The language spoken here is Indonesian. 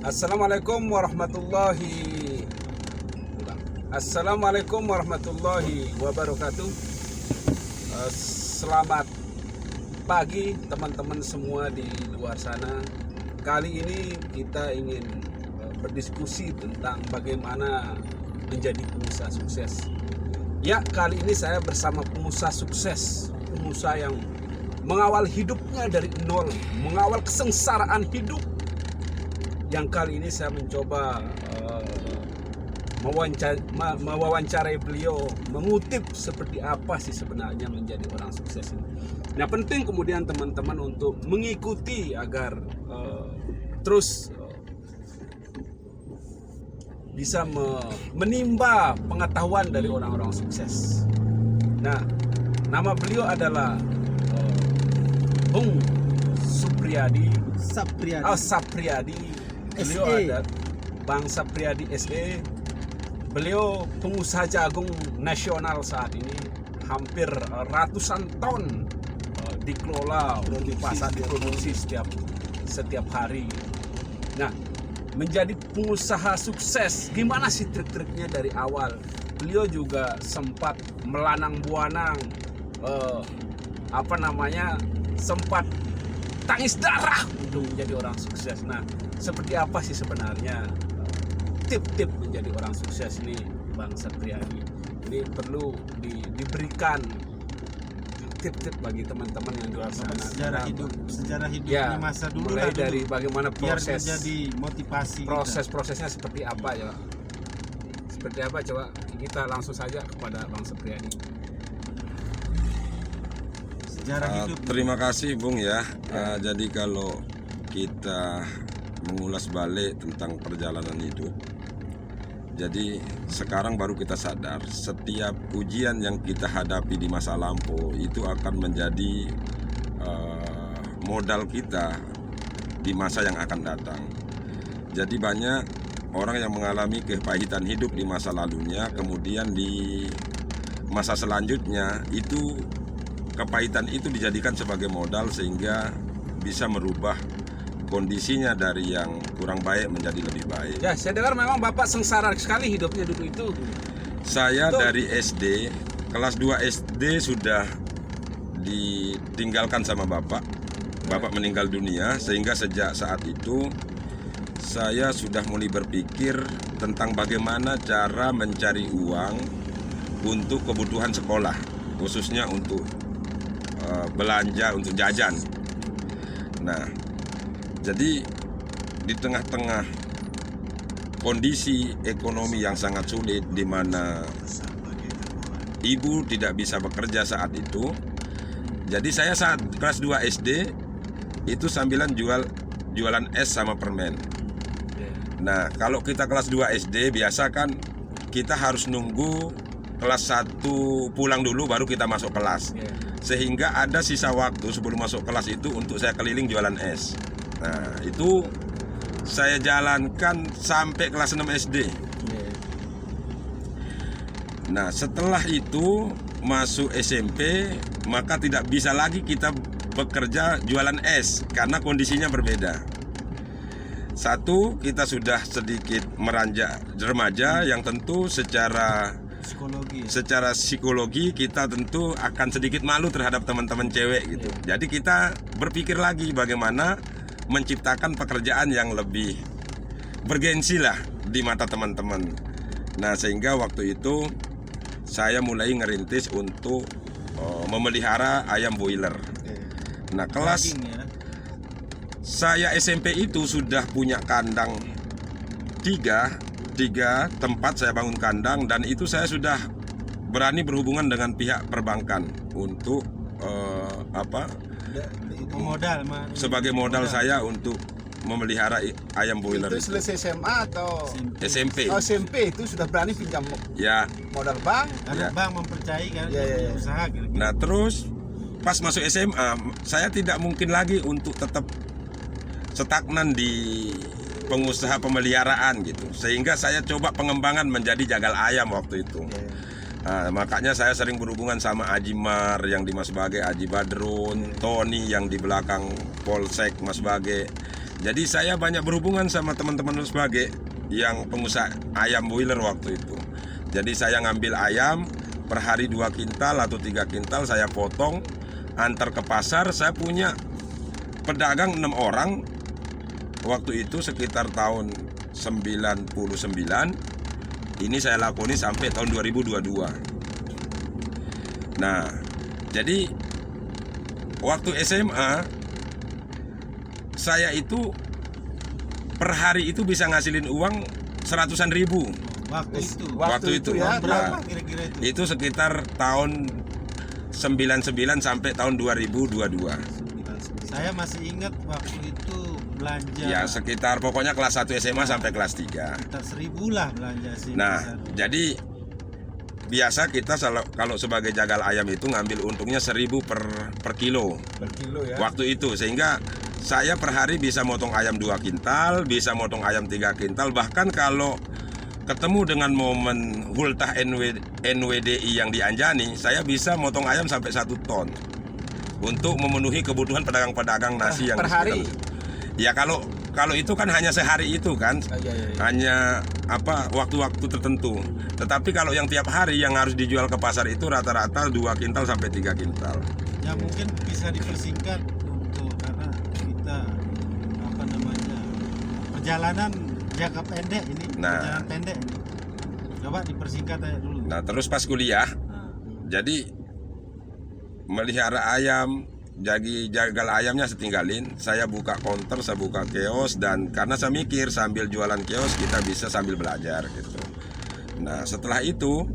Assalamualaikum warahmatullahi Assalamualaikum warahmatullahi wabarakatuh. Selamat pagi teman-teman semua di luar sana. Kali ini kita ingin berdiskusi tentang bagaimana menjadi pengusaha sukses. Ya, kali ini saya bersama pengusaha sukses, pengusaha yang mengawal hidupnya dari nol, mengawal kesengsaraan hidup. Yang kali ini saya mencoba mewawancarai beliau, mengutip seperti apa sih sebenarnya menjadi orang sukses ini. Nah, penting kemudian teman-teman untuk mengikuti agar terus bisa menimba pengetahuan dari orang-orang sukses. Nah, nama beliau adalah Bung Sapriyadi. Beliau ada Bang Sapriyadi SE. Beliau pengusaha jagung nasional saat ini. Hampir ratusan ton dikelola di pasar, diproduksi setiap hari. Nah, menjadi pengusaha sukses, gimana sih trik-triknya dari awal? Beliau juga sempat melanang buanang, sempat tangis darah untuk menjadi orang sukses. Nah, seperti apa sih sebenarnya tip-tip menjadi orang sukses ini, Bang Sapriyadi? Ini perlu diberikan tip-tip bagi teman-teman yang di luar sana. Sejarah hidup ya, masa dulu mulai dari bagaimana proses, biar menjadi motivasi. Prosesnya seperti apa ya? Seperti apa, coba kita langsung saja kepada Bang Sapriyadi. Terima kasih Bung ya. Jadi kalau kita mengulas balik tentang perjalanan hidup, jadi sekarang baru kita sadar setiap ujian yang kita hadapi di masa lampau itu akan menjadi modal kita di masa yang akan datang. Jadi banyak orang yang mengalami kepahitan hidup di masa lalunya, kemudian di masa selanjutnya itu kepahitan itu dijadikan sebagai modal sehingga bisa merubah kondisinya dari yang kurang baik menjadi lebih baik. Ya, saya dengar memang Bapak sengsara sekali hidupnya dulu itu. Saya dari SD, kelas 2 SD sudah ditinggalkan sama Bapak. Bapak meninggal dunia, sehingga sejak saat itu saya sudah mulai berpikir tentang bagaimana cara mencari uang untuk kebutuhan sekolah, khususnya untuk belanja, untuk jajan. Nah, jadi di tengah-tengah kondisi ekonomi yang sangat sulit, di mana ibu tidak bisa bekerja saat itu, jadi saya saat kelas 2 SD itu sambilan jualan es sama permen. Nah, kalau kita kelas 2 SD biasa kan kita harus nunggu kelas 1 pulang dulu baru kita masuk kelas. Sehingga ada sisa waktu sebelum masuk kelas itu untuk saya keliling jualan es. Nah, itu saya jalankan sampai kelas 6 SD. Nah, setelah itu masuk SMP, maka tidak bisa lagi kita bekerja jualan es karena kondisinya berbeda. Satu, kita sudah sedikit meranjak remaja yang tentu secara psikologi kita tentu akan sedikit malu terhadap teman-teman cewek gitu. Jadi kita berpikir lagi bagaimana menciptakan pekerjaan yang lebih bergensi lah di mata teman-teman. Nah, sehingga waktu itu saya mulai ngerintis untuk memelihara ayam boiler. Nah, kelas saya SMP itu sudah punya kandang tiga tempat saya bangun kandang, dan itu saya sudah berani berhubungan dengan pihak perbankan untuk sebagai modal saya untuk memelihara ayam boiler. Itu selesai SMA atau SMP? Oh, SMP itu sudah berani pinjam modal bank. Karena bank mempercayai kan usaha gitu. Nah, terus pas masuk SMA saya tidak mungkin lagi untuk tetap stagnan di pengusaha pemeliharaan gitu, sehingga saya coba pengembangan menjadi jagal ayam waktu itu. Nah, makanya saya sering berhubungan sama Aji Mar yang di Mas Bage, Aji Badrun, Tony yang di belakang Polsek Mas Bage. Jadi saya banyak berhubungan sama teman-teman sebagai yang pengusaha ayam boiler waktu itu. Jadi saya ngambil ayam per hari 2 kintal atau 3 kintal, saya potong, antar ke pasar. Saya punya pedagang 6 orang waktu itu sekitar tahun 99. Ini saya lakoni sampai tahun 2022. Nah, jadi waktu SMA saya itu per hari itu bisa ngasilin uang 100-an ribu. Waktu itu ya. berapa Nah, kira-kira itu? itu sekitar tahun 99 sampai tahun 2022. Saya masih ingat waktu itu belanja Ya sekitar pokoknya kelas 1 SMA sampai kelas 3. sekitar 1.000 lah belanja sih. Nah, jadi biasa kita kalau sebagai jagal ayam itu ngambil untungnya 1.000 per kilo Per kilo ya. waktu itu, sehingga saya per hari bisa motong ayam 2 kintal, bisa motong ayam 3 kintal. Bahkan kalau ketemu dengan momen ultah NWDI yang di Anjani, saya bisa motong ayam sampai 1 ton untuk memenuhi kebutuhan pedagang-pedagang nasi yang Per di hari? sekitar. Ya kalau itu kan hanya sehari itu kan, Iya. hanya waktu-waktu tertentu. Tetapi kalau yang tiap hari yang harus dijual ke pasar itu rata-rata 2 kintal sampai 3 kintal. Ya mungkin bisa dipersingkat untuk karena kita perjalanan jangka pendek ini, Nah. perjalanan pendek ini. Coba dipersingkat aja dulu. Nah terus pas kuliah, Nah, jadi melihara ayam, jadi jagal ayamnya setinggalin. Saya buka counter, saya buka kios, dan karena saya mikir sambil jualan kios kita bisa sambil belajar gitu. Nah setelah itu